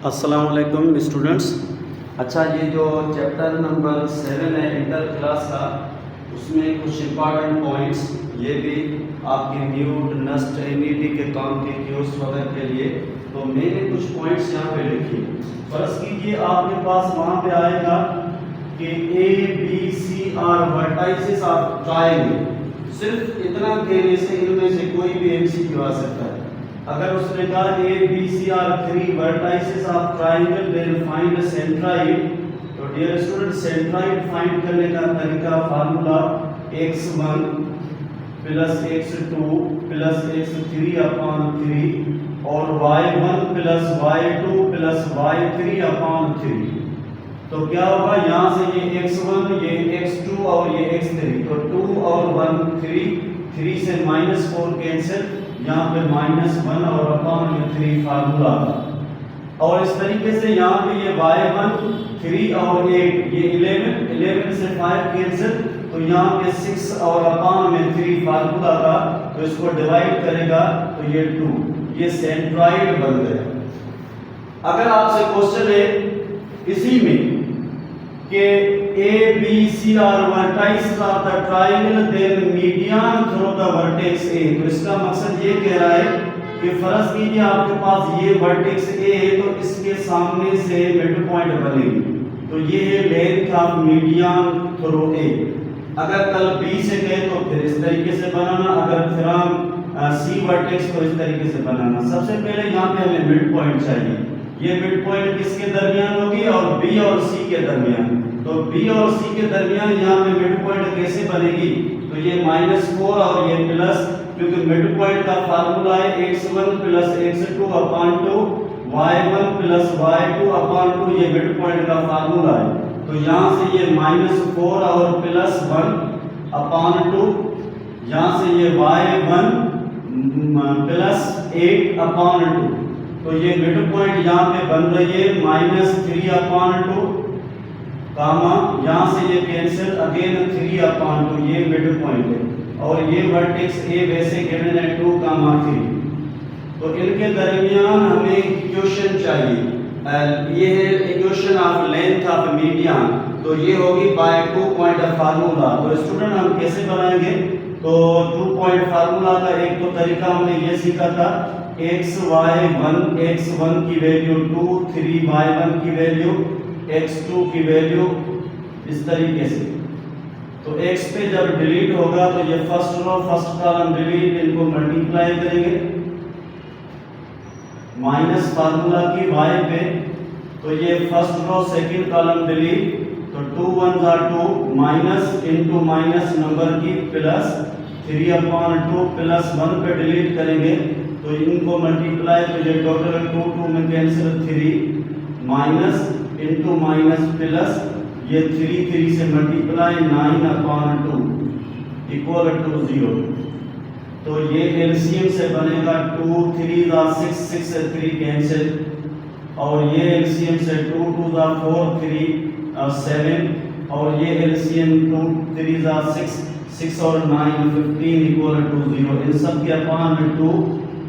अस्सलामुअलैकुम स्टूडेंट्स। अच्छा, ये जो चैप्टर नंबर 7 है इंटर क्लास का, उसमें कुछ इम्पॉर्टेंट पॉइंट्स ये भी आपके म्यूट नस्ट एमिटी के काम के क्यूज वगैरह के लिए, तो मैंने कुछ पॉइंट्स यहाँ पे लिखे। फर्ज कीजिए आपके पास वहाँ पे आएगा कि A B C are vertices of triangle. सिर्फ इतना कहने से इनमें से कोई भी एमसीक्यू आ सकता है। अगर उसने कहा A B C are 3 vertices of triangle, then find centroid. तो डियर स्टूडेंट, सेंट्राइड फाइंड करने का तरीका formula x1 plus x2 plus x3 upon 3 और y1 plus y2 plus y3 upon 3। तो क्या होगा, यहाँ से ये x1 ये x2 और ये x3, तो 2 और 1 3 से -4 कैंसिल, यहाँ पे -1 और अपॉन ये 3 फार्मूला। और इस तरीके से यहाँ पे ये y1 3 और 8 ये 11 से 5 कैंसिल, तो यहाँ पे 6 और अपॉन में 3 फार्मूला का, तो इसको डिवाइड करेगा तो ये 2, ये सेंट्रॉइड बन गया। अगर आपसे क्वेश्चन है इसी में कि A B C are vertices of the triangle, then median through the vertex A, तो इसका मकसद ये कह रहा है कि फर्ज कीजिए आपके पास ये वर्टेक्स ए है, तो इसके सामने से मिड पॉइंट बनेगी, तो ये है लेंथ ऑफ मीडियन थ्रू ए। अगर कल बी से गए तो फिर इस तरीके से बनाना, अगर फ्रॉम सी वर्टेक्स तो इस तरीके से बनाना। सबसे पहले यहाँ पे हमें मिड पॉइंट चाहिए। ये मिड पॉइंट किसके दरमियान होगी, और बी और सी के दरमियान। तो बी और सी के दरमियान यहाँ पे मिड पॉइंट कैसे बनेगी, तो ये -4 और ये प्लस, क्योंकि मिड पॉइंट का फार्मूला है x1 plus x2 upon 2 y1 plus y2 upon 2, ये मिड पॉइंट का फार्मूला है। तो यहाँ से ये -4 और प्लस 1 अपॉन 2, यहाँ से ये y1 प्लस 8 अपॉन 2, तो ये मिड पॉइंट यहाँ पे बन रही है -3 अपॉन 2 कामा, यहाँ से ये कैंसिल अगेन 3 अपॉन 2, ये मिड पॉइंट है। और ये वर्टेक्स ए वैसे गिवन है 2 कामा 3, तो इनके दरमियान हमें इक्वेशन चाहिए। ये है equation of length of median, तो ये होगी बाय 2 पॉइंट फार्मूला। तो स्टूडेंट हम कैसे बनाएंगे, तो 2 पॉइंट फार्मूला का एक तो तरीका हमने ये सीखा था, x1 की वैल्यू 2, 3y1 की वैल्यू, x2 की वैल्यू, इस तरीके से। तो x पे जब डिलीट होगा तो ये first row first column delete, इनको मल्टीप्लाई करेंगे माइनस फार्मूला की y पे, तो ये first row second column delete, तो 2 1 2 माइनस इनटू माइनस नंबर की प्लस 3 अपॉन 2 प्लस 1 पे डिलीट करेंगे, तो इनको मल्टीप्लाई, तो ये टोटल 2 में cancel 3 minus into minus plus, ये 3 से मल्टीप्लाई 9 अपॉन 2 इक्वल टू 0। तो ये एलसीएम से बनेगा 2 3 6 से 3 कैंसिल, और ये एलसीएम से 2 2 4 3 7, और ये एलसीएम 2 3 6 और 9 15 इक्वल टू 0। इन सब के अपॉन में 2,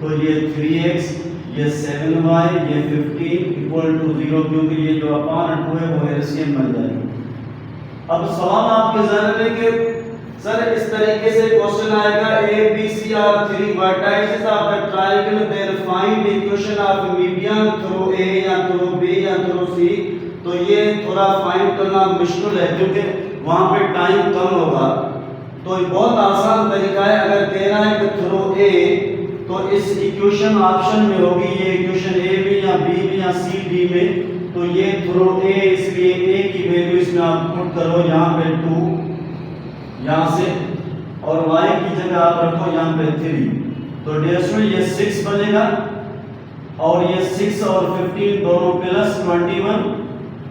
तो ये 3x, ये 7y, ये 15 इक्वल टू 0, क्योंकि ये जो अपॉन 2 है वो एलसीएम बन जाएगी। अब सवाल आपके जहन में कि सर इस तरीके से क्वेश्चन आएगा, A B C are 3 vertices of the triangle, then find equation of median through A या थ्रू बी या थ्रू सी। तो ये थोड़ा फाइंड करना मुश्किल है, क्योंकि वहां पे टाइम कम होगा। तो बहुत आसान तरीका है, अगर कह रहा है कि थ्रू ए, तो इस इक्वेशन ऑप्शन में होगी ये इक्वेशन ए भी या बी भी या सी डी में, तो ये थ्रू ए, इसलिए ए की वैल्यू इसमें आप पुट करो यहाँ पे 2 यहाँ से, और y की जगह आप रखो यहाँ पे 3, तो डियर स्टूडेंट ये 6 बनेगा, और ये 6 और 15 दोनों प्लस 21,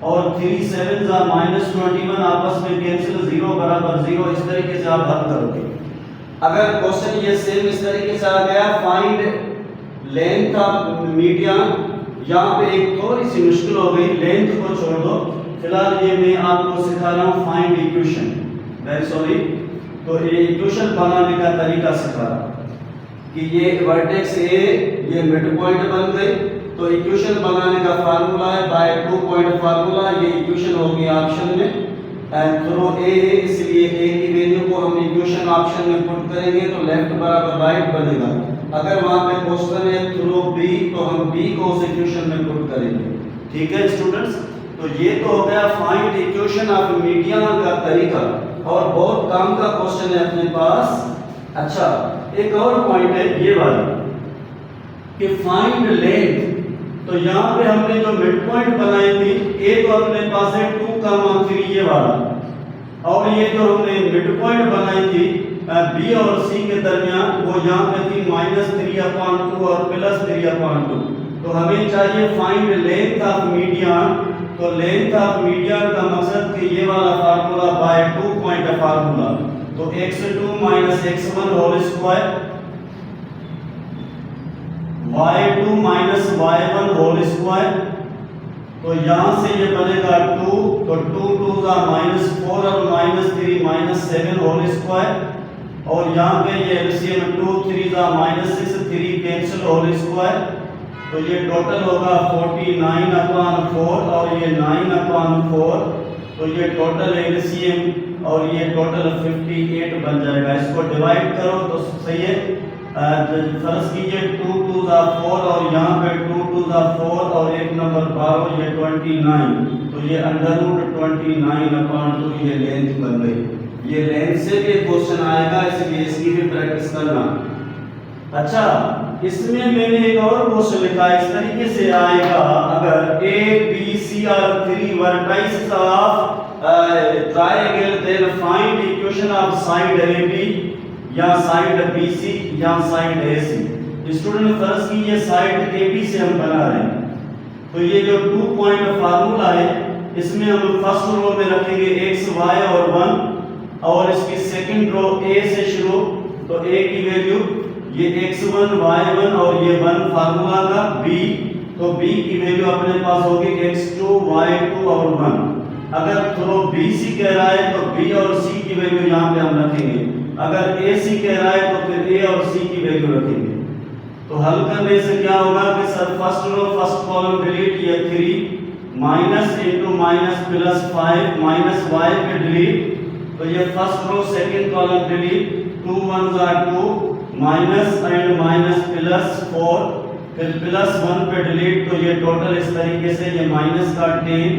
और 3 7 -21 आपस में कैंसिल, 0 बराबर 0। इस तरीके से आप हल करोगे। अगर क्वेश्चन ये सेम इस तरीके से आ गया, फाइंड लेंथ ऑफ मीडियन, यहाँ पे एक थोड़ी सी मुश्किल हो गई, लेंथ को छोड़ दो, फिलहाल ये मैं आपको सिखा रहा हूँ फाइंड इक्वेशन, वेरी सॉरी। तो ये इक्वेशन बनाने का तरीका सिखा रहा कि ये वर्टेक्स ए, ये मिड पॉइंट बन गई, तो इक्वेशन बनाने का फार्मूला है बाय 2 पॉइंट फार्मूला, ये इक्वेशन होगी ऑप्शन में थ्रू ए है, इसलिए ए की वैल्यू को हम इक्वेशन ऑप्शन में पुट करेंगे तो लेफ्ट बराबर राइट बनेगा। अगर वहां पे क्वेश्चन है थ्रू बी तो हम बी को उस इक्वेशन में पुट करेंगे। ठीक है स्टूडेंट्स, तो ये तो हो गया फाइंड इक्वेशन ऑफ मीडियन का तरीका और बहुत काम का क्वेश्चन है अपने पास। अच्छा, एक और पॉइंट है ये वाला कि फाइंड लेंथ। तो यहाँ पे हमने जो मिड पॉइंट बनाई थी, ए तो अपने पास है 2,3 ये वाला, और ये जो हमने मिड पॉइंट बनाई थी बी और सी के दरमियान वो यहाँ पे थी -3/2 और +3/2। तो हमें चाहिए फाइंड लेंथ ऑफ मीडियन। तो लेंथ ऑफ मीडियन का मकसद कि ये वाला फार्मूला बाय 2 पॉइंट फार्मूला, तो x2 - x1 whole square y2 - y1 whole square. तो यहां से ये बनेगा 2, तो 2 2 -4 और -3 -7 होल स्क्वायर, और यहाँ पे ये एलसीएम 2 3 -6 3 कैंसिल होल स्क्वायर। तो ये टोटल होगा 49/4 और ये 9/4, तो ये टोटल एलसीएम और ये टोटल 58 बन जाएगा। इसको डिवाइड करो तो सही है। फर्ज कीजिए 2 2 4 और यहाँ पे 2 2 4 और एक नंबर 12, ये 29, तो ये √29/2 ये लेंथ बन गई। ये लेंथ से भी क्वेश्चन आएगा, इसलिए इसकी भी प्रैक्टिस करना। अच्छा, इसमें मैंने एक और क्वेश्चन लिखा है, इस तरीके से आएगा अगर A B C are 3 vertices of triangle, then find equation of side A B या साइड बी सी या साइड ए सी। स्टूडेंट फर्ज की ये साइड ए बी से हम बना रहे हैं, तो ये जो 2 पॉइंट फार्मूला है इसमें हम फर्स्ट रो में रखेंगे x y और 1, और इसकी सेकंड रो a से शुरू, तो a की वैल्यू ये x1 y1 और ये 1 फार्मूला का b, तो b की वैल्यू अपने पास होगी x2 y2 और 1। अगर थ्रो bc कह रहा है तो b और c की वैल्यू यहाँ पे हम रखेंगे, अगर ac कह रहा है तो फिर a और c की वैल्यू रखेंगे। तो हल करने से क्या होगा कि sir first row first column delete, ये 3 minus into minus plus 5 minus y पे डिलीट, तो ये first row second column delete, 2 1 2 minus and minus plus 4, फिर प्लस 1 पे डिलीट, तो ये टोटल इस तरीके से ये माइनस का 10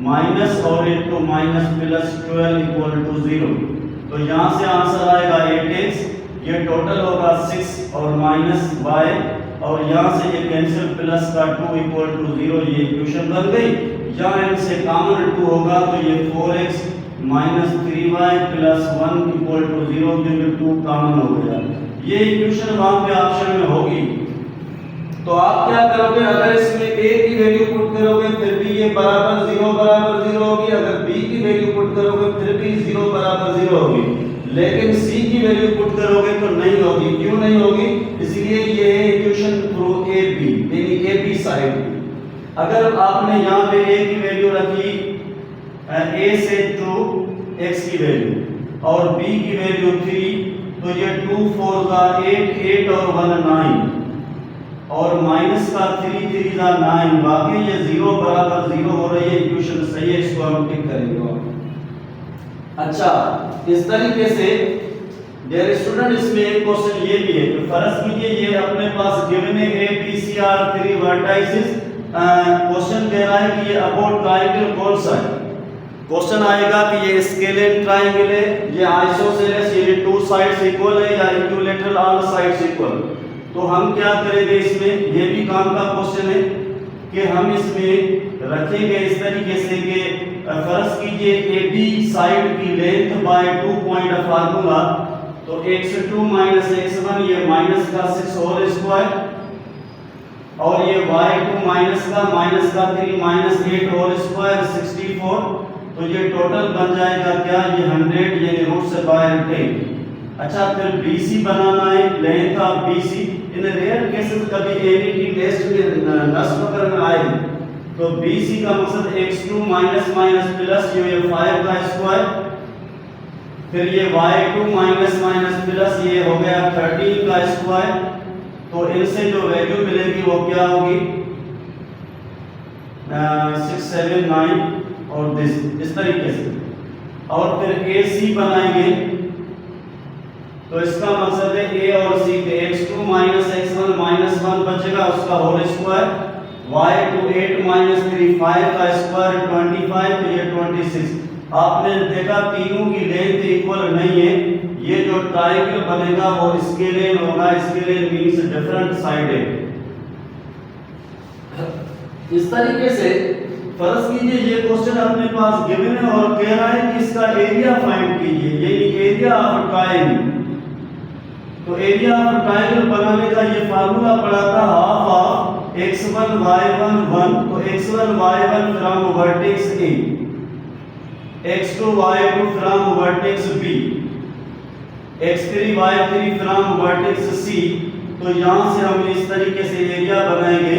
माइनस और into minus plus 12 equal to 0। तो यहाँ से आंसर आएगा 8x, ये टोटल होगा 6 और माइनस y, और यहाँ से ये कैंसिल प्लस का 2 इक्वल टू 0, ये इक्वेशन बन गई। यहाँ इनसे कॉमन 2 होगा तो ये 4x minus 3y plus 1 equal to 0, क्योंकि 2 कॉमन हो गया। ये इक्वेशन वहां पे ऑप्शन में होगी। तो आप क्या करोगे, अगर इसमें a की वैल्यू पुट करोगे फिर भी ये बराबर 0 होगी, अगर b की वैल्यू पुट करोगे फिर भी 0 बराबर 0 होगी, लेकिन c की वैल्यू पुट करोगे तो नहीं होगी। क्यों नहीं होगी? इसलिए ये है इक्वेशन थ्रू ए बी, यानी ए बी साइड। अगर आपने यहाँ पे a की वैल्यू रखी a से 2 x की वैल्यू और b की वैल्यू 3, तो ये 2 4 का 8 8 और 1 9, और माइनस का 3 3 का 9, वाकई ये 0 बराबर 0 हो रही है। इक्वेशन सही है, इसको हम टिक करेंगे। अच्छा, इस तरीके से डियर स्टूडेंट इसमें एक क्वेश्चन ये भी है कि फर्ज कीजिए ये अपने पास गिवन है A B C are 3 vertices, question कह रहा है कि ये अबाउट ट्रायंगल कौन सा है। क्वेश्चन आएगा कि ये स्केलेन ट्रायंगल है, ये आइसोसेलेस यानी 2 साइड्स इक्वल है, या इक्विलैटरल ऑल साइड्स इक्वल। तो हम क्या करेंगे इसमें, ये भी काम का क्वेश्चन है कि हम इसमें रखेंगे इस तरीके से कि फर्ज कीजिए ए बी साइड की लेंथ बाय 2 पॉइंट फार्मूला, तो x2 माइनस x1 ये माइनस का 6 होल स्क्वायर, और ये y2 माइनस का 3 माइनस 8 होल स्क्वायर 64, तो ये टोटल बन जाएगा क्या, ये 100 यानी रूट से बाय 10। अच्छा, फिर BC बनाना है, length of BC। In rare cases कभी एबीटी टेस्ट में नष्ट होकर में आए तो BC का मकसद x2 माइनस माइनस प्लस ये 5 का स्क्वायर, फिर ये y2 माइनस माइनस प्लस ये हो गया 13 का स्क्वायर। तो इनसे जो वैल्यू मिलेगी वो क्या होगी, 6 7 9 और दिस, इस तरीके से। और फिर ए सी बनाएंगे तो इसका मतलब है ए और सी के x2 माइनस x1 माइनस 1 बचेगा उसका होल स्क्वायर, y2 8 माइनस 3 5 का स्क्वायर 25, तो ये 26। आपने देखा तीनों की लेंथ इक्वल नहीं है, ये जो ट्रायंगल बनेगा वो स्केलेन होगा, स्केलेन मींस डिफरेंट साइडेड। इस तरीके से फर्ज कीजिए ये क्वेश्चन अपने पास गिवन है और कह रहा है कि इसका एरिया फाइंड कीजिए, यानी एरिया ऑफ ट्रायंगल। तो एरिया ऑफ ट्रायंगल बनाने का ये फार्मूला पड़ा था हाफ ऑफ x1 y1 1, तो x1 y1 from vertex A, x2 y2 from vertex B, x3 y3 from vertex C। तो यहाँ से हम इस तरीके से एरिया बनाएंगे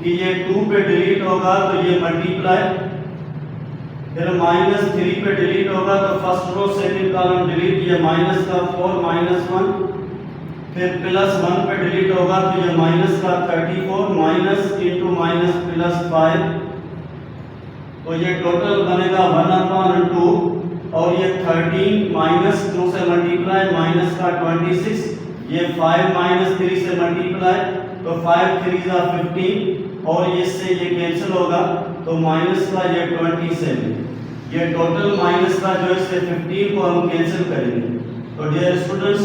कि ये 2 पे डिलीट होगा तो ये मल्टीप्लाई, फिर -3 पे डिलीट होगा तो first row second column delete, ये माइनस का 4 -1, फिर +1 पे डिलीट होगा तो ये माइनस का 34 माइनस इंटू माइनस +5, तो ये टोटल बनेगा 1/2 और ये 13 -2 से मल्टीप्लाई माइनस का 26, ये 5 -3 से मल्टीप्लाई तो 5 3 जा 15 और इससे ये कैंसिल होगा तो माइनस का ये 27, ये टोटल माइनस का जो इससे 15 को हम कैंसिल करेंगे। तो डियर स्टूडेंट्स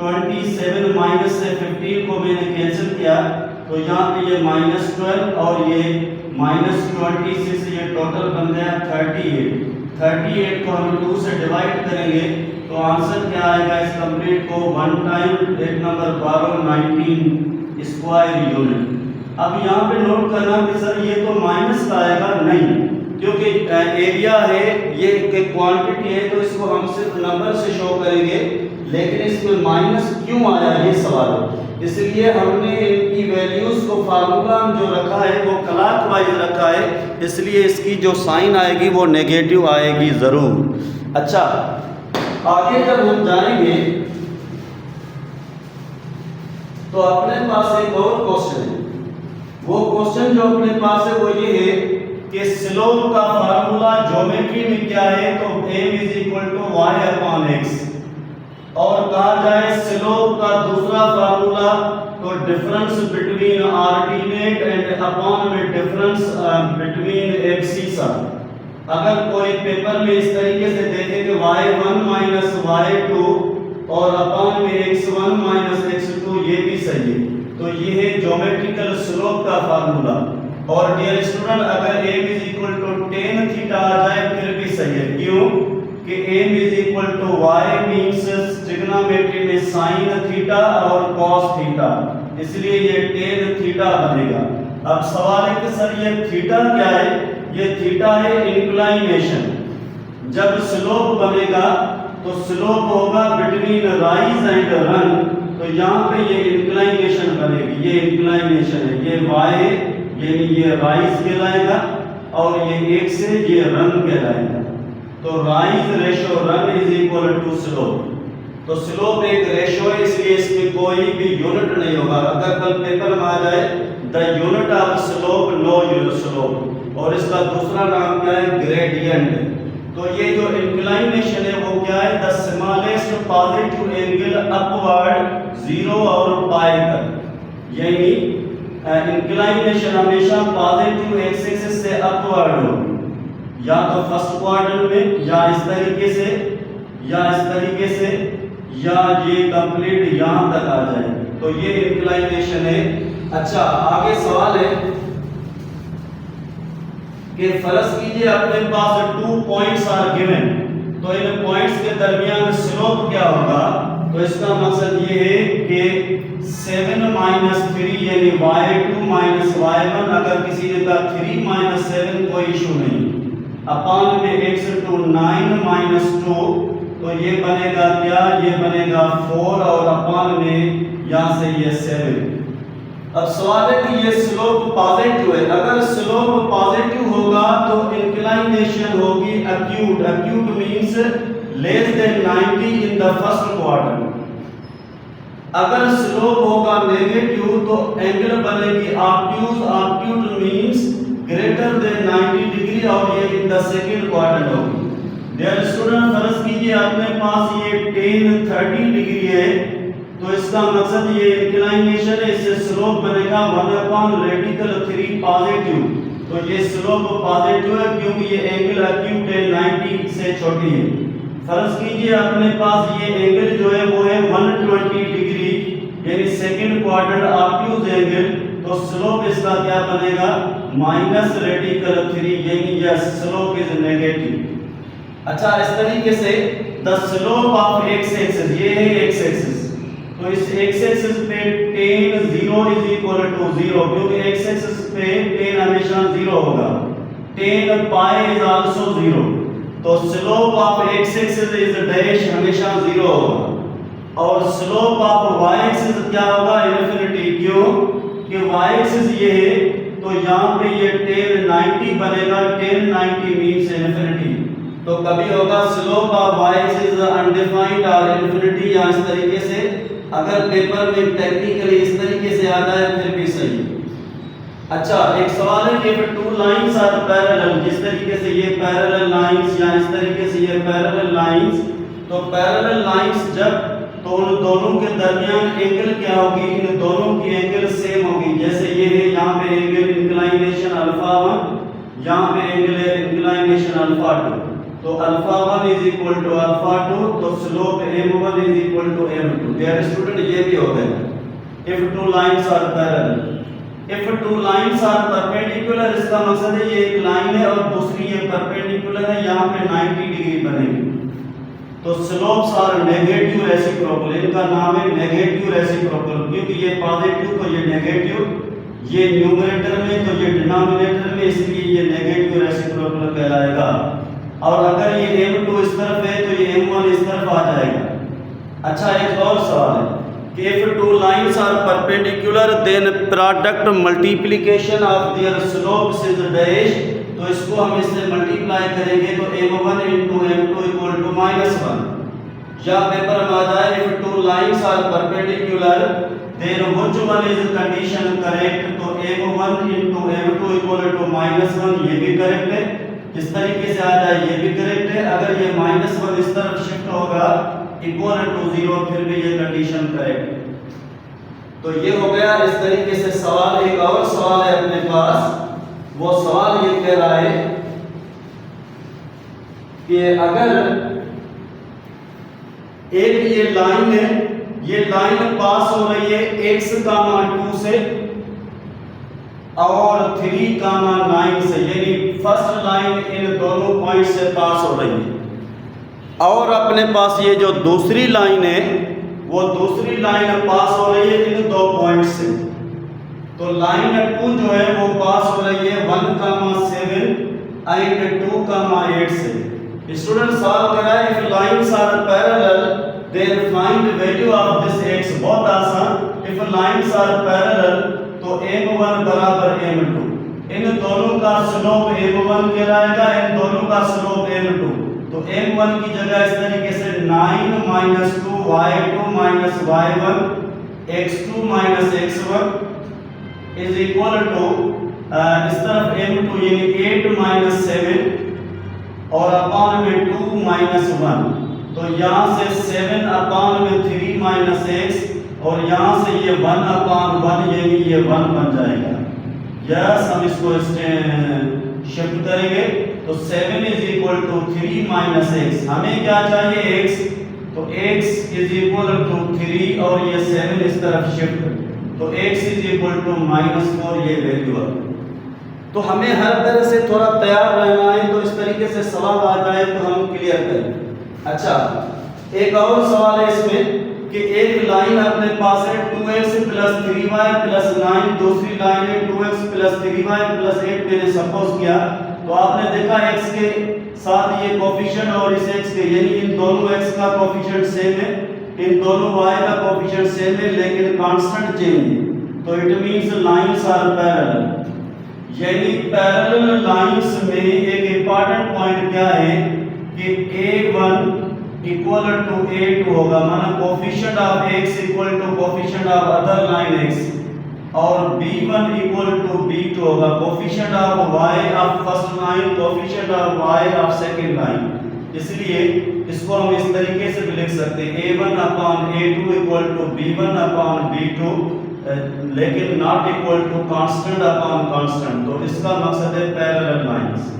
27 माइनस से 15 को मैंने कैंसिल किया तो यहाँ पे ये -12 और ये -26, ये टोटल बन गया 38। 38 को हम 2 से डिवाइड करेंगे तो आंसर क्या आएगा इस कंप्लीट को 1 टाइम 1 नंबर 12 19 स्क्वायर यूनिट। अब यहाँ पे नोट करना कि सर ये तो माइनस का आएगा, नहीं, क्योंकि एरिया है ये एक क्वांटिटी है तो इसको हम सिर्फ नंबर से शो करेंगे, लेकिन इसमें माइनस क्यों आया ये सवाल है। इसलिए हमने इनकी वैल्यूज को फार्मूला जो रखा है वो क्लॉकवाइज रखा है, इसलिए इसकी जो साइन आएगी वो नेगेटिव आएगी ज़रूर। अच्छा, आगे जब हम जाएंगे तो अपने पास एक और क्वेश्चन है, वो क्वेश्चन जो अपने पास है वो ये है कि स्लोप का फार्मूला ज्योमेट्री में क्या है, तो m = y/x, और कहा जाए स्लोप का दूसरा फार्मूला तो difference between ordinate and upon में डिफरेंस बिटवीन एब्सिसा। अगर कोई पेपर में इस तरीके से देखे कि y1 - y2 और अपॉन में x1 - x2, ये भी सही है, तो ये है ज्योमेट्रिकल स्लोप का फार्मूला। और डियर स्टूडेंट अगर m = tan थीटा आ जाए फिर भी सही है, क्यों कि m = y मींस ट्रिग्नोमेट्री में sin थीटा और cos थीटा, इसलिए ये tan थीटा बनेगा। अब सवाल है कि सर ये थीटा क्या है, ये थीटा है इंक्लाइनेशन। जब स्लोप बनेगा तो स्लोप होगा बिटवीन राइज एंड रन, तो यहाँ पे ये इंक्लाइनेशन बनेगी, ये इंक्लाइनेशन है, ये y है यानी ये राइज कहलाएगा और ये एक से ये रन कहलाएगा। तो राइज रेशो रन = स्लोप। तो स्लोप एक रेशो है, इसलिए इसमें कोई भी यूनिट नहीं होगा। अगर कल पेपर में आ जाए the unit of slope no slope, और इसका दूसरा नाम क्या है, ग्रेडियंट। तो ये जो इंक्लाइनेशन है वो क्या है, the smallest positive angle upward 0 और पाई तक, यानी इंक्लाइनेशन हमेशा पॉजिटिव एक्स एक्सिस से अपवर्ड हो, या तो फर्स्ट क्वाड्रेंट में या इस तरीके से या इस तरीके से, या ये कंप्लीट यहां तक आ जाए, तो ये इंक्लाइनेशन है। अच्छा, आगे सवाल है कि फर्ज कीजिए अपने पास 2 पॉइंट्स आर गिवन, तो इन पॉइंट्स के दरमियान स्लोप क्या होगा, तो इसका मकसद ये है कि 7 - 3 यानी y2 - y1, अगर किसी ने कहा 3 - 7 कोई इशू नहीं, अपॉन में x2 9 - 2, तो ये बनेगा क्या, ये बनेगा 4 और अपॉन में यहाँ से ये 7। अब सवाल है कि ये स्लोप पॉजिटिव है, अगर स्लोप पॉजिटिव होगा तो इंक्लाइनेशन होगी acute, acute means less than 90 in the first quadrant. अगर स्लोप होगा नेगेटिव तो एंगल बनेगी obtuse, obtuse means greater the second quadrant होगी। डियर स्टूडेंट, फर्ज कीजिए अपने पास ये tan 30 डिग्री है, तो इसका मकसद ये इंक्लिनेशन है, इससे स्लोप बनेगा 1/3 पॉजिटिव। तो ये स्लोप पॉजिटिव है क्योंकि ये एंगल एक्यूट है 90 से छोटी है। फर्ज कीजिए अपने पास ये एंगल जो है वो है 120 डिग्री, यानी सेकंड क्वाड्रेंट ऑब्ट्यूज एंगल, तो स्लोप इसका क्या बनेगा -3, यानी यह स्लोप इज नेगेटिव। अच्छा, इस तरीके से the slope of x axis, ये है एक्स एक्सिस, तो इस एक्स एक्सिस पे tan 0 इज इक्वल टू 0, क्योंकि एक्स एक्सिस पे tan हमेशा 0 होगा, tan पाई इज आल्सो 0, तो slope of x axis is dash हमेशा 0 होगा, और स्लोप ऑफ वाई एक्सिस क्या होगा इन्फिनिटी। क्यों कि वाई एक्सिस ये है, तो यहाँ पे ये tan 90 बनेगा, tan 90 मींस इन्फिनिटी, तो कभी होगा slope of y axis undefined और इन्फिनिटी, या इस तरीके से अगर पेपर में टेक्निकली इस तरीके से आ जाए फिर भी सही है। अच्छा, एक सवाल है कि टू लाइंस आर पैरेलल, जिस तरीके से ये पैरेलल लाइंस या इस तरीके से ये पैरेलल लाइंस, तो पैरेलल लाइंस जब, तो उन दोनों के दरमियान एंगल क्या होगी, इन दोनों की एंगल सेम होगी। जैसे ये है, यहाँ पे एंगल इंक्लिनेशन अल्फा 1, यहाँ पे एंगल है इंक्लिनेशन अल्फा 2, तो alpha 1 is equal to alpha 2, तो slope m1 is equal to m2। Dear student, ये भी हो गया if two lines are parallel. If two lines are perpendicular, इसका मकसद है ये एक लाइन है और दूसरी ये परपेंडिकुलर है, यहाँ पे 90 डिग्री बनेगी, तो स्लोप्स आर नेगेटिव रेसिप्रोकल, इनका नाम है नेगेटिव रेसिप्रोकल, क्योंकि ये पॉजिटिव तो ये नेगेटिव, ये न्यूमरेटर में तो ये डिनोमिनेटर में, इसलिए ये नेगेटिव रेसिप्रोकल कहलाएगा। और अगर ये m2 इस तरफ है तो ये m1 इस तरफ आ जाएगा। अच्छा, एक और सवाल है कि if two lines are perpendicular then product multiplication of their slopes is dash, तो इसको हम इससे मल्टीप्लाई करेंगे तो m1 into m2 equal to -1, या पेपर में आ जाए if two lines are perpendicular then which one is condition correct, तो m1 into m2 equal to -1, ये भी करेक्ट है, इस तरीके से आ जाए ये भी करेक्ट है। अगर ये -1 इस तरफ शिफ्ट होगा इक्वल टू 0, फिर भी ये कंडीशन करेक्ट है। तो ये हो गया इस तरीके से सवाल। एक और सवाल है अपने पास, वो सवाल ये कह रहा है कि अगर एक ये लाइन है, ये लाइन पास हो रही है x, 2 से और 3, 9 से, यानी फर्स्ट लाइन इन दोनों पॉइंट से पास हो रही है, और अपने पास ये जो दूसरी लाइन है वो दूसरी लाइन पास हो रही है इन दो पॉइंट से, तो लाइन 2 जो है वो पास हो रही है 1,7 एंड 2,8 से। स्टूडेंट सॉल्व कर रहा है if lines are parallel then find value of this x। बहुत आसान, इफ लाइंस आर पैरेलल तो m1 बराबर m2, इन दोनों का स्लोप m1 कहलाएगा, इन दोनों का स्लोप m2, तो m1 की जगह इस तरीके से 9 - 2 y2 - y1 x2 - x1 is equal to इस तरफ m2 यानी 8 - 7 और अपॉन में 2 - 1, तो यहाँ से 7 अपॉन में 3 - x, और यहाँ से ये 1/1 यानी ये 1 बन जाएगा। यस, हम इसको शिफ्ट करेंगे तो 7 इज इक्वल टू 3 - x, हमें क्या चाहिए x, तो x इज इक्वल टू 3 और ये 7 इस तरफ शिफ्ट, तो x इज इक्वल टू -4, ये वैल्यू है। तो हमें हर तरह से थोड़ा तैयार रहना है, तो इस तरीके से सवाल आ जाए तो हम क्लियर करें। अच्छा, एक और सवाल है इसमें कि एक लाइन अपने पास है 2x + 3y + 9, दूसरी लाइन है 2x + 3y + 8, मैंने सपोज किया, तो आपने देखा x के साथ ये कोफिशिएंट और इस x के, यानी इन दोनों x का कोफिशिएंट सेम है, इन दोनों y का कोफिशिएंट सेम है, लेकिन कांस्टेंट चेंज है, तो it means lines are parallel. यानी पैरेलल लाइंस में एक इंपॉर्टेंट पॉइंट क्या है कि a1 इक्वल टू a2 होगा, माना coefficient of x equal to coefficient of other line x, और b1 इक्वल टू b2 होगा। Coefficient of y of first line, coefficient of y of second line. इसलिए इसको हम इस तरीके से भी लिख सकते हैं a1 upon a2 equal to b1 upon b2, लेकिन not equal to constant upon constant. तो इसका मकसद है पैरेलल लाइंस।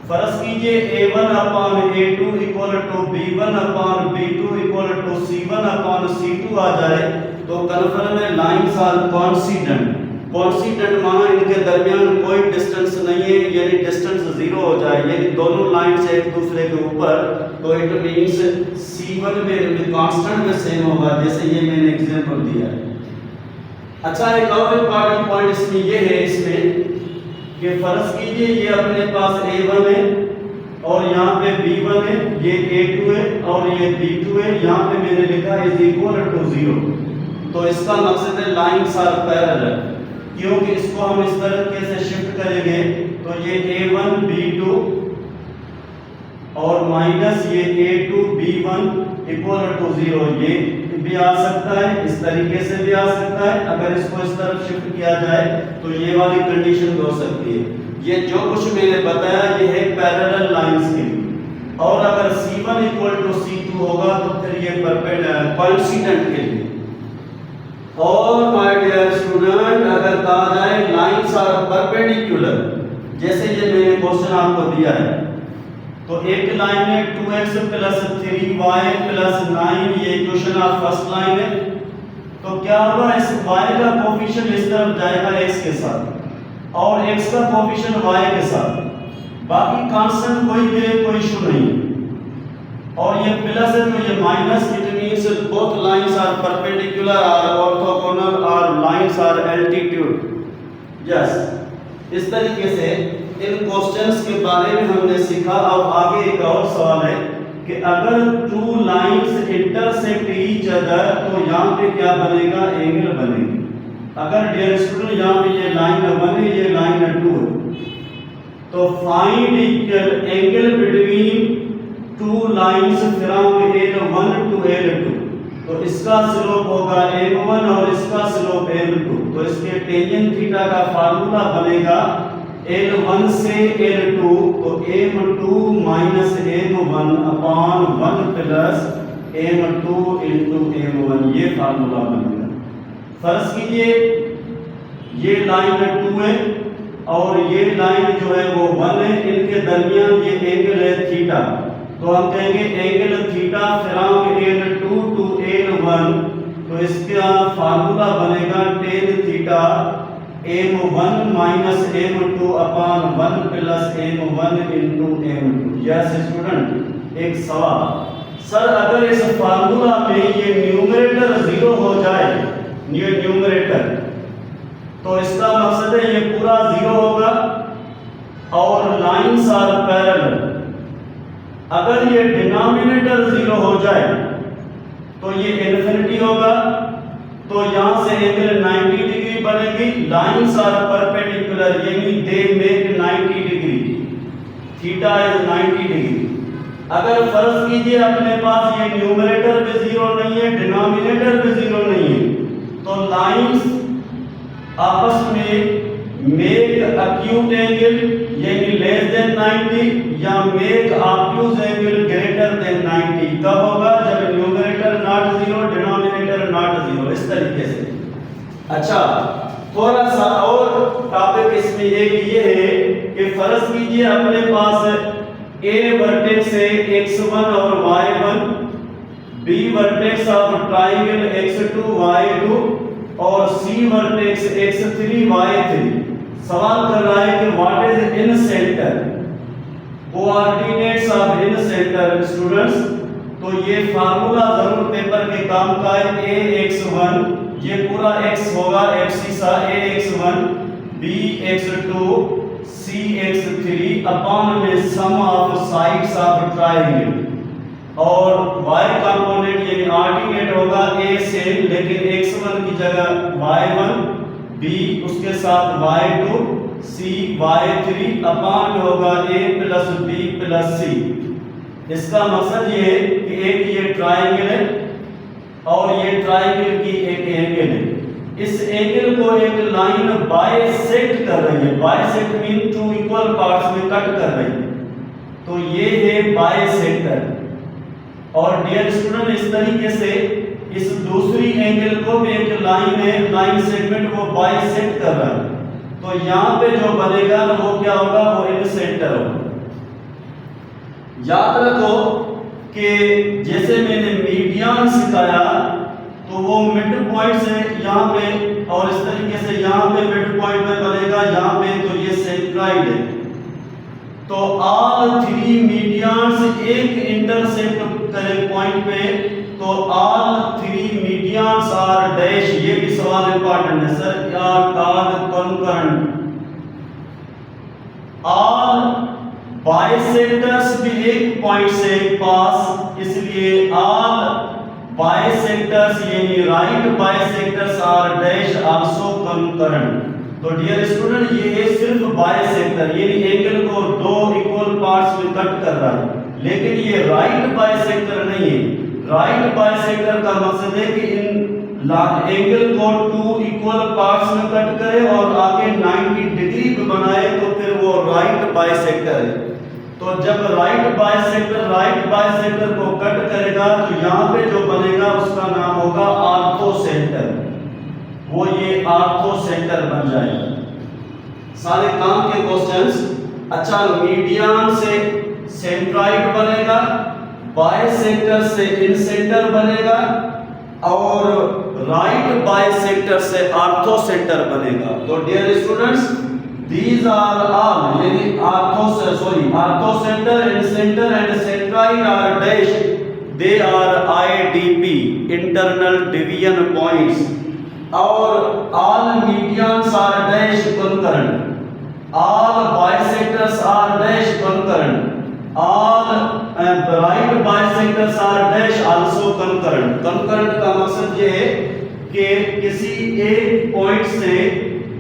फर्ज कीजिए a1 upon a2 equal to b1 upon b2 equal to c1 upon c2 आ जाए, तो कन्फर्म में लाइंस आर कोइंसिडेंट। कोइंसिडेंट माना इनके दरमियान कोई डिस्टेंस नहीं है, यानी डिस्टेंस जीरो हो जाए, यानी दोनों लाइंस एक दूसरे के ऊपर, तो इट मींस c1 में कांस्टेंट में सेम होगा, जैसे ये मैंने एग्जांपल दिया है। अच्छा, एक और इंपॉर्टेंट पॉइंट इसमें ये है इसमें कि फर्ज कीजिए ये अपने पास a1 है और यहाँ पे b1 है, ये a2 है और ये b2 है, यहाँ पे मैंने लिखा इज इक्वल टू 0। तो इसका मकसद है लाइंस आर पैरेलल, क्योंकि इसको हम इस तरीके से शिफ्ट करेंगे तो ये a1 b2 और माइनस ये a2 b1 इक्वल टू 0, ये भी आ सकता है, इस तरीके से भी आ सकता है। अगर इसको इस तरफ शिफ्ट किया जाए तो ये वाली कंडीशन हो सकती है। ये जो कुछ मैंने बताया ये है पैरेलल लाइंस के लिए। और अगर c1 इक्वल टू c2 होगा तो फिर ये कोइंसिडेंट के लिए। और माय डियर स्टूडेंट, अगर कहा जाए लाइंस आर परपेंडिकुलर, जैसे ये मैंने क्वेश्चन आपको दिया है, तो एक लाइन है 2x प्लस 3y प्लस 9, ये इक्वेशन ऑफ फर्स्ट लाइन है। तो क्या होगा, इस y का कोफिशिएंट इस तरफ जाएगा x के साथ और x का कोफिशिएंट y के साथ, बाकी कांस्टेंट कोई भी कोई इशू नहीं। और ये प्लस है तो ये minus, it means both lines are perpendicular are orthogonal are lines are altitude. Yes, इस तरीके से इन क्वेश्चंस के बारे में हमने सीखा। अब आगे एक और सवाल है कि अगर two lines intersect each other तो यहाँ पे क्या बनेगा, एंगल बनेगी। अगर डियर स्टूडेंट यहाँ पे ये लाइन 1 है, ये लाइन 2 है, तो find angle between two lines from L1 to L2। तो इसका स्लोप होगा m1 और इसका स्लोप m2। तो इसके टेंजेंट थीटा का फार्मूला बनेगा L1 से L2, तो m2 minus m1 upon 1 plus m2 into m1, ये फार्मूला बनेगा। फर्ज कीजिए ये लाइन 2 है और ये लाइन जो है वो 1 है, इनके दरमियान ये एंगल है थीटा। तो हम कहेंगे angle theta from L2 to L1, तो इसका फार्मूला बनेगा tan theta m1 minus m2 upon 1 plus m1 into m2। Yes student, एक सवाल, सर अगर इस फार्मूला में ये न्यूमरेटर 0 हो जाए, ये न्यूमरेटर, तो इसका मकसद है ये पूरा 0 होगा और लाइंस आर पैरेलल। अगर ये डिनोमिनेटर 0 हो जाए तो ये इन्फिनिटी होगा, तो यहां से एंगल 90 डिग्री बनेगी। लाइंस आर परपेंडिकुलर, यानी they make 90 degree, theta is 90 degree. अगर फर्ज कीजिए अपने पास ये न्यूमरेटर भी 0 नहीं है, डिनोमिनेटर भी 0 नहीं है, तो लाइंस आपस में मेक अक्यूट एंगल यानी लेस देन 90 या make obtuse angle greater than 90। कब होगा, जब न्यूमरेटर नॉट 0, डिनोमिनेटर नॉट 0, इस तरीके से। अच्छा, थोड़ा सा और टॉपिक इसमें एक ये है कि फर्ज कीजिए अपने पास A वर्टेक्स है x1 और y1, B vertex of triangle x2 y2 और C वर्टेक्स x3 y3। सवाल कर रहा है कि what is in centre, coordinates of in centre students. तो ये फार्मूला जरूर पेपर के काम का है। ax1 ये पूरा x होगा, abscissa ax1 bx2 cx3 upon में सम ऑफ साइड्स ऑफ ट्रायंगल। और y कंपोनेंट यानी ऑर्डिनेट होगा a से, लेकिन x1 की जगह y1, b उसके साथ y2, c y3 अपॉन होगा a plus b plus c। इसका मकसद ये है कि एक ये ट्रायंगल है और ये ट्रायंगल की एक एंगल है। इस एंगल को एक लाइन बाइसेक्ट कर रही है, bisect mean two equal parts में कट कर रही है, तो ये है बाइसेक्टर। और डियर स्टूडेंट इस तरीके से इस दूसरी एंगल को भी एक लाइन है, लाइन सेगमेंट वो बाइसेक्ट कर रहा है, तो यहाँ पे जो बनेगा ना वो क्या होगा, वो इंसेंटर होगा। याद रखो कि जैसे मैंने मीडियन सिखाया तो वो मिड पॉइंट से यहाँ पे और इस तरीके से यहाँ पे मिड पॉइंट में बनेगा, यहाँ पे तो ये सेंट्राइड है। तो ऑल थ्री मीडियंस एक इंटरसेक्ट करें पॉइंट पे, तो all three medians are dash, ये भी सवाल इंपॉर्टेंट है sir, are called concurrent. All bisectors भी एक पॉइंट से पास, इसलिए ऑल बाइसेक्टर्स यानी right bisectors are dash also concurrent. तो डियर स्टूडेंट ये है सिर्फ बाइसेक्टर, यानी एंगल को दो इक्वल पार्ट्स में कट कर रहा है, लेकिन ये राइट बाइसेक्टर नहीं है। राइट बाइसेक्टर का मकसद है कि इन एंगल को टू इक्वल पार्ट्स में कट करे और आगे 90 डिग्री पे बनाए, तो फिर वो राइट बाइसेक्टर है। तो जब राइट बाइसेक्टर को कट करेगा तो यहाँ पे जो बनेगा उसका नाम होगा आर्थो सेंटर, वो ये आर्थो सेंटर बन जाएगा। सारे काम के क्वेश्चंस। अच्छा, मीडियन से सेंट्राइड बनेगा, बाइसेक्टर से इंसेंटर बनेगा और राइट बाइसेक्टर से आर्थो सेंटर बनेगा। तो dear students these are all यानी orthocentre, incentre and centroid are dash, they are IDP internal division points, और all medians are dash concurrent, all bisectors are dash concurrent, all right bisectors are dash also concurrent। concurrent का मकसद ये है कि किसी एक point से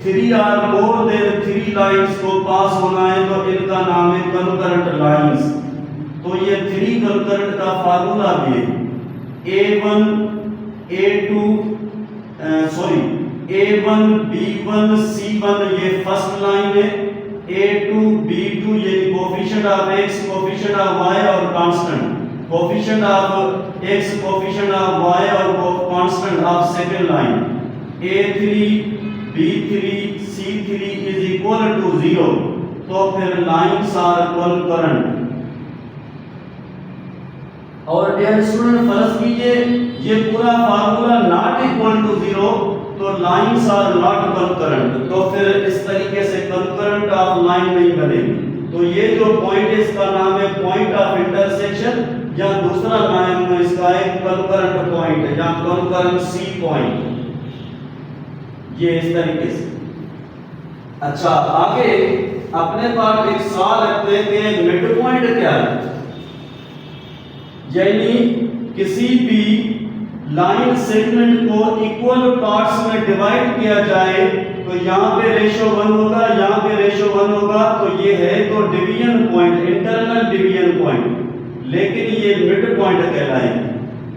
3 or more than 3 lines को पास होना है, तो इनका नाम है concurrent lines। तो ये 3 concurrent का फार्मूला भी है, A1 A1 B1 C1 ये फर्स्ट लाइन है, A2 B2 ये coefficient of x, coefficient of y और constant, coefficient of x, coefficient of y और constant of second line, A3 B3 C3 is equal to 0, तो फिर lines are concurrent. और dear student फर्ज कीजिए ये पूरा फार्मूला नॉट इक्वल टू 0, तो लाइंस आर नॉट कॉन्करेंट, तो फिर इस तरीके से कॉन्करेंट ऑफ लाइन नहीं बनेगी। तो ये जो पॉइंट है इसका नाम है पॉइंट ऑफ इंटरसेक्शन, या दूसरा नाम इसका है कॉन्करेंट पॉइंट या कॉन्करेंसी पॉइंट, ये इस तरीके से। अच्छा, आगे अपने पास एक सवाल रखते हैं कि मिड पॉइंट क्या है, यानी किसी भी लाइन सेगमेंट को इक्वल पार्ट्स में डिवाइड किया जाए, तो यहाँ पे रेशो 1 होगा, यहाँ पे रेशो 1 होगा, तो ये है तो division point, internal division point, लेकिन ये मिड पॉइंट कहलाएगी।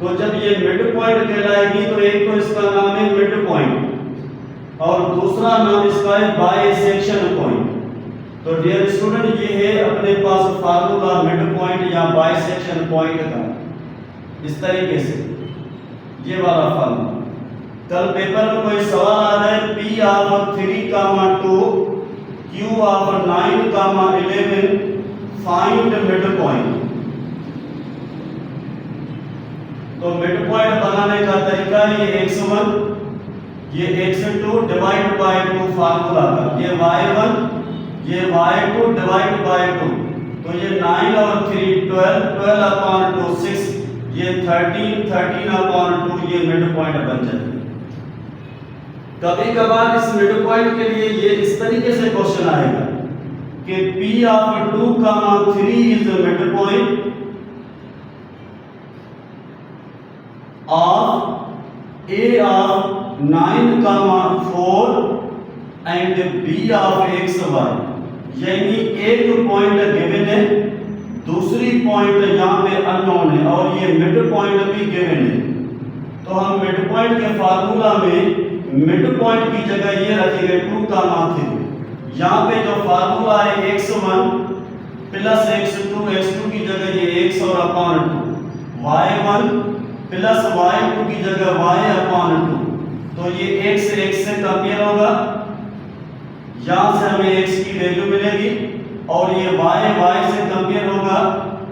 तो जब ये मिड पॉइंट कहलाएगी तो एक तो इसका नाम है मिड पॉइंट और दूसरा नाम इसका है बाइसेक्शन पॉइंट। तो डियर स्टूडेंट ये है अपने पास फार्मूला मिड पॉइंट या बाइसेक्शन पॉइंट का, इस तरीके से ये वाला फार्मूला। कल पेपर में कोई सवाल आ रहा है P of 3, 2 Q of 9, 11 find mid point. तो मिड पॉइंट बनाने का तरीका ये x1 ये x2 डिवाइड बाय 2 फार्मूला का, ये y1 ये y2 डिवाइड बाय 2, तो ये 9 और 3 12, 12 अपॉन 2 6, ये 13, 13 अपॉन 2, ये मिड पॉइंट बन जाएगा। कभी कभार इस मिड पॉइंट के लिए ये इस तरीके से क्वेश्चन आएगा कि P of 2, 3 is mid point of A of 9, 4 and B of XY, यानी एक पॉइंट गिवन है, दूसरी पॉइंट यहाँ पे अननोन है और ये मिड पॉइंट भी गिवन है। तो हम मिड पॉइंट के फार्मूला में मिड पॉइंट की जगह ये रखेंगे 2 का माध्यम। यहाँ पे जो फार्मूला है x1 प्लस x2 की जगह ये x और अपॉन 2, y1 प्लस y2 की जगह y अपॉन 2, तो ये x से कंपेयर होगा, यहाँ से हमें x की वैल्यू मिलेगी, और ये y से कंपेयर होगा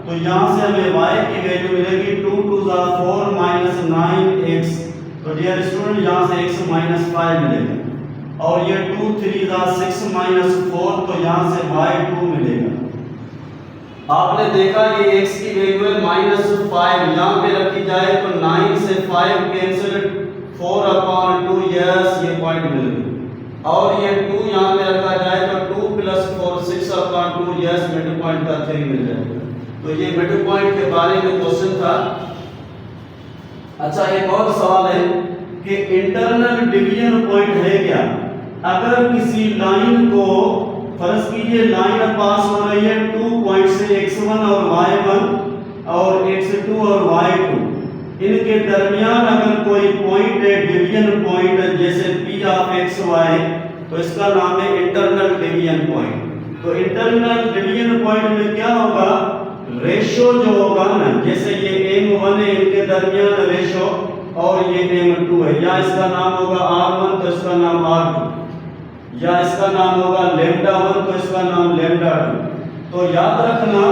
तो यहाँ से हमें y की वैल्यू मिलेगी 2 2 4 माइनस 9x, तो डियर स्टूडेंट यहाँ से x माइनस 5 मिलेगा, और ये 2 3 6 माइनस 4, तो यहाँ से y2 मिलेगा। आपने देखा ये x की वैल्यू है माइनस 5, यहाँ पे रखी जाए तो 9 से 5 कैंसिल, 4 अपॉन 2, यस ये पॉइंट मिल गया, और ये 2 यहाँ पे रखा जाए तो 2 plus 4 6 upon 2, yes mid point का 3 मिल जाएगा। तो ये मिड पॉइंट के बारे में क्वेश्चन था। अच्छा, एक और सवाल है कि इंटरनल डिवीजन पॉइंट है क्या? अगर किसी लाइन को, फर्ज कीजिए लाइन पास हो रही है 2 पॉइंट से x1 और y1 और x2 और y2, इनके दरमियान अगर कोई पॉइंट है डिवीजन पॉइंट जैसे p ऑफ xy, तो इसका नाम है इंटरनल डिवीजन पॉइंट। तो इंटरनल डिवीजन पॉइंट में क्या होगा, रेशो जो होगा ना, जैसे ये m1 है, इनके दरमियान रेशो, और ये m2 है, या इसका नाम होगा r1 तो इसका नाम r2, या इसका नाम होगा λ1 तो इसका नाम λ2। तो याद रखना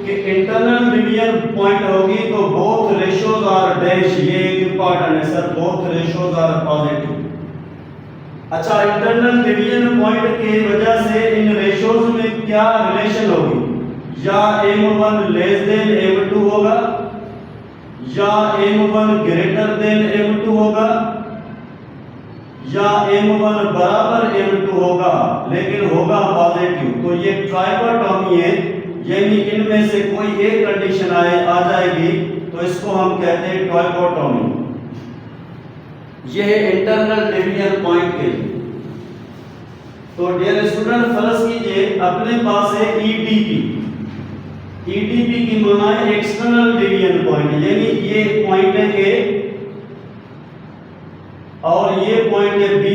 कि इंटरनल डिवीजन पॉइंट होगी तो बोथ रेशोज आर डैश, ये इंपॉर्टेंट है sir, both ratios are positive. अच्छा, इंटरनल डिवीजन पॉइंट की वजह से इन रेशोज में क्या रिलेशन होगी, या m1 लेस देन m2 होगा, या m1 ग्रेटर देन m2 होगा, या m1 बराबर m2 होगा, लेकिन होगा पॉजिटिव। तो ये ट्राइकोटॉमी है, यानी इनमें से कोई एक कंडीशन आ जाएगी तो इसको हम कहते हैं ट्राइकोटॉमी। ये है इंटरनल डिवीजन पॉइंट के लिए। तो डियर स्टूडेंट, फर्ज कीजिए अपने पास है EDP। EDP की माना है एक्सटर्नल डिवीजन पॉइंट, यानी ये पॉइंट है A और ये पॉइंट है B,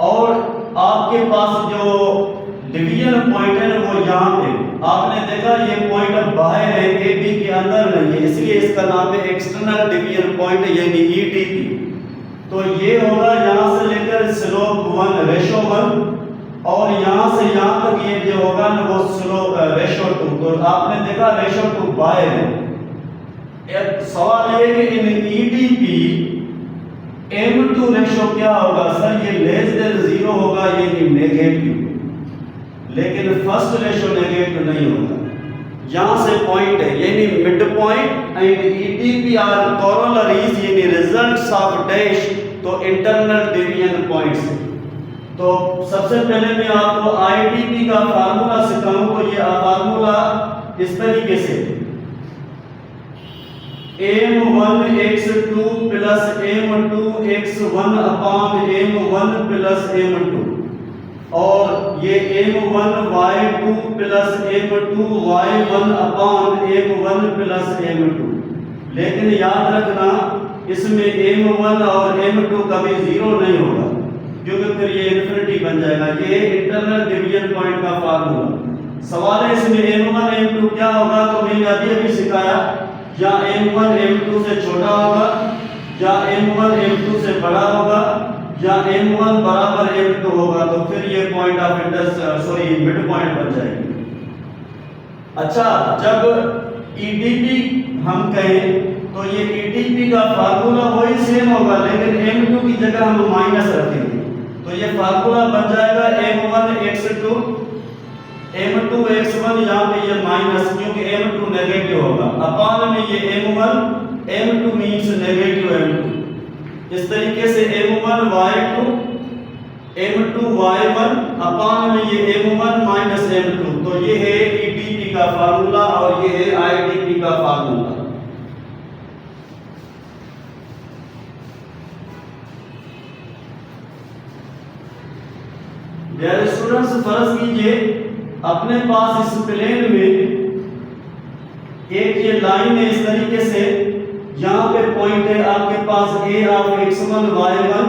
और आपके पास जो डिवीजन पॉइंट है ना वो यहाँ पे आपने देखा, ये पॉइंट अब बाहर है, AB के अंदर नहीं है, इसलिए इसका नाम है एक्सटर्नल डिवीजन पॉइंट, यानी EDP। तो ये होगा यहाँ से लेकर स्लोप 1 रेशो 1, और यहाँ से यहाँ तक ये जो होगा ना वो स्लोप रेशो 2। तो आपने देखा रेशो 2 बाहर है। एक सवाल ये कि इन EDP m2 रेशो क्या होगा सर, ये लेस देन 0 होगा, ये नेगेटिव, लेकिन फर्स्ट रेशो नेगेटिव नहीं होगा। यहाँ से पॉइंट है, यानी mid point and EDP are corollaries, यानी रिजल्ट्स ऑफ डैश, तो इंटरनल डिवीजन पॉइंट्स। तो सबसे पहले मैं आपको IDP का फार्मूला सिखाऊं, तो ये फार्मूला इस तरीके से, m1 x2 plus m2 x1 upon m1 plus m2, और ये m1 y2 plus m2 y1 upon m1 plus m2। लेकिन याद रखना इसमें m1 और m2 कभी 0 नहीं होगा, क्योंकि फिर ये इन्फिनिटी बन जाएगा। ये इंटरनल डिवीजन पॉइंट का फार्मूला। सवाल है इसमें m1 m2 क्या होगा, तो मैंने अभी सिखाया, या m1 m2 से छोटा होगा, या m1 m2 से बड़ा होगा, या m1 बराबर m2 होगा, तो फिर ये point of interest mid point बन जाएगी। अच्छा, जब EDP हम कहें तो ये EDP का फार्मूला वही सेम होगा, लेकिन m2 की जगह हम माइनस रखेंगे, तो ये फार्मूला बन जाएगा m1 x2 m2 x1, यहाँ पे ये माइनस, क्योंकि m2 नेगेटिव होगा, अपॉन में ये m1 m2 means negative m2। इस तरीके से m1 y2 m2 y1 upon में ये m1 माइनस m2। तो ये है EDP का फार्मूला और ये है IDP का फार्मूला। डियर स्टूडेंट्स, फर्ज कीजिए अपने पास इस प्लेन में एक ये लाइन है इस तरीके से, यहाँ पे पॉइंट है आपके पास a ऑफ x1 y1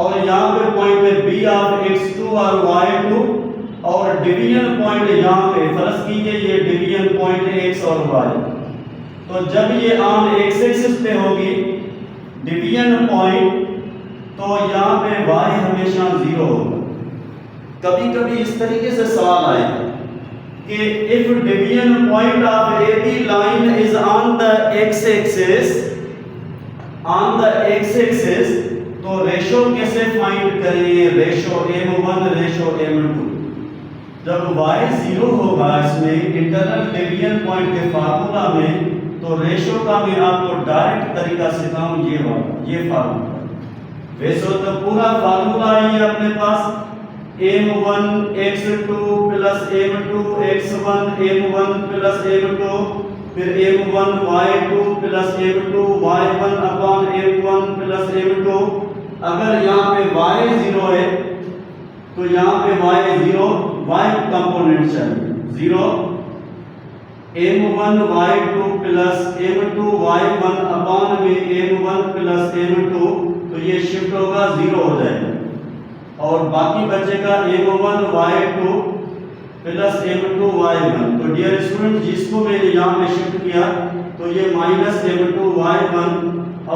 और यहाँ पे पॉइंट है b ऑफ x2 और y2 और डिवीजन पॉइंट यहाँ पे फर्ज कीजिए ये डिवीजन पॉइंट है x और y। तो जब ये ऑन x एक्सिस पे होगी डिवीजन पॉइंट तो यहाँ पे y हमेशा 0 होगा। कभी कभी इस तरीके से सवाल आएगा कि if division point of AB line is on the x-axis तो रेशो कैसे फाइंड करें? Ratio m1 ratio m2। जब y 0 होगा इसमें इंटरनल डिवीजन पॉइंट के फार्मूला में तो रेशो का मैं आपको डायरेक्ट तरीका सिखाऊं ये फार्मूला। वैसे तो पूरा फार्मूला है ये अपने पास m1 x2 plus m2 x1 m1 plus m2 फिर m1 y2 plus m2 y1 upon m1 plus m2। अगर यहाँ पे y 0 है तो यहाँ पे y 0 y कंपोनेंट चाहिए 0 m1 y2 plus m2 y1 upon में m1 प्लस m2 तो ये शिफ्ट होगा 0 हो जाएगा और बाकी बचेगा m1 y2 plus m2 y1। तो डियर स्टूडेंट जिसको मैंने यहाँ पे शिफ्ट किया तो ये माइनस m2 y1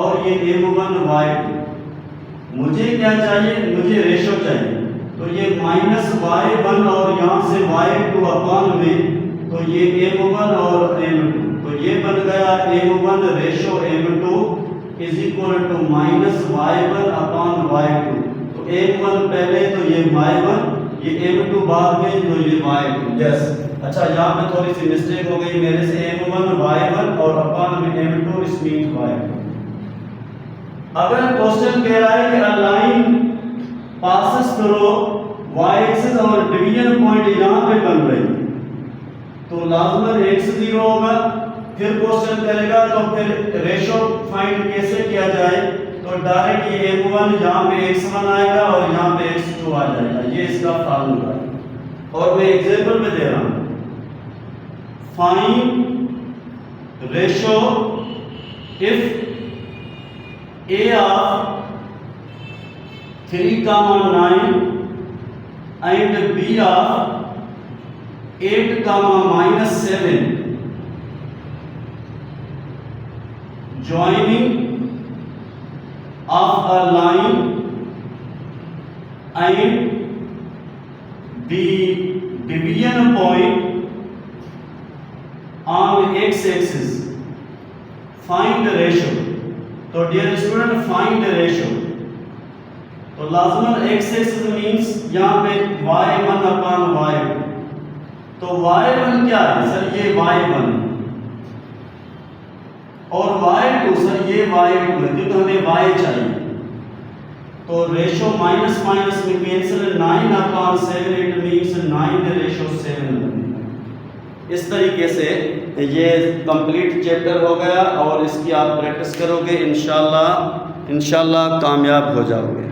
और ये m1 y2। मुझे क्या चाहिए? मुझे रेशो चाहिए। तो ये माइनस y1 और यहाँ से y2 अपॉन में तो ये m1 और m2 तो ये बन गया m1 ratio m2 is equal to minus y1 upon y2। m1 पहले तो ये y1 ये m2 बाद में तो ये y2। यस अच्छा यहाँ पे थोड़ी सी मिस्टेक हो गई मेरे से m1 y1 और अपॉन में m2 इस मीन y2। अगर क्वेश्चन कह रहा है कि a line passes through y axis और डिवीजन पॉइंट यहाँ पे बन रही है तो लाजमन x0 होगा। फिर क्वेश्चन करेगा तो फिर रेशो फाइंड कैसे किया जाए? तो डायरेक्ट ये m1 यहाँ पे x1 आएगा और यहाँ पे x2 आ जाएगा। ये इसका फार्मूला है और मैं एग्जांपल में दे रहा हूँ। Find ratio if a of 3, 9 and b of 8, -7 joining of a line and the division point on x-axis find the ratio। तो dear student find the ratio तो लाजमन x-axis मींस यहाँ पे y1 अपॉन y2। तो y1 क्या है sir? ये y1 और y2 सर ये y2 है क्योंकि हमें y चाहिए। तो रेशो माइनस माइनस में cancel 9 upon 7 it means 9 ratio 7। इस तरीके से ये कंप्लीट चैप्टर हो गया और इसकी आप प्रैक्टिस करोगे इंशाल्लाह कामयाब हो जाओगे।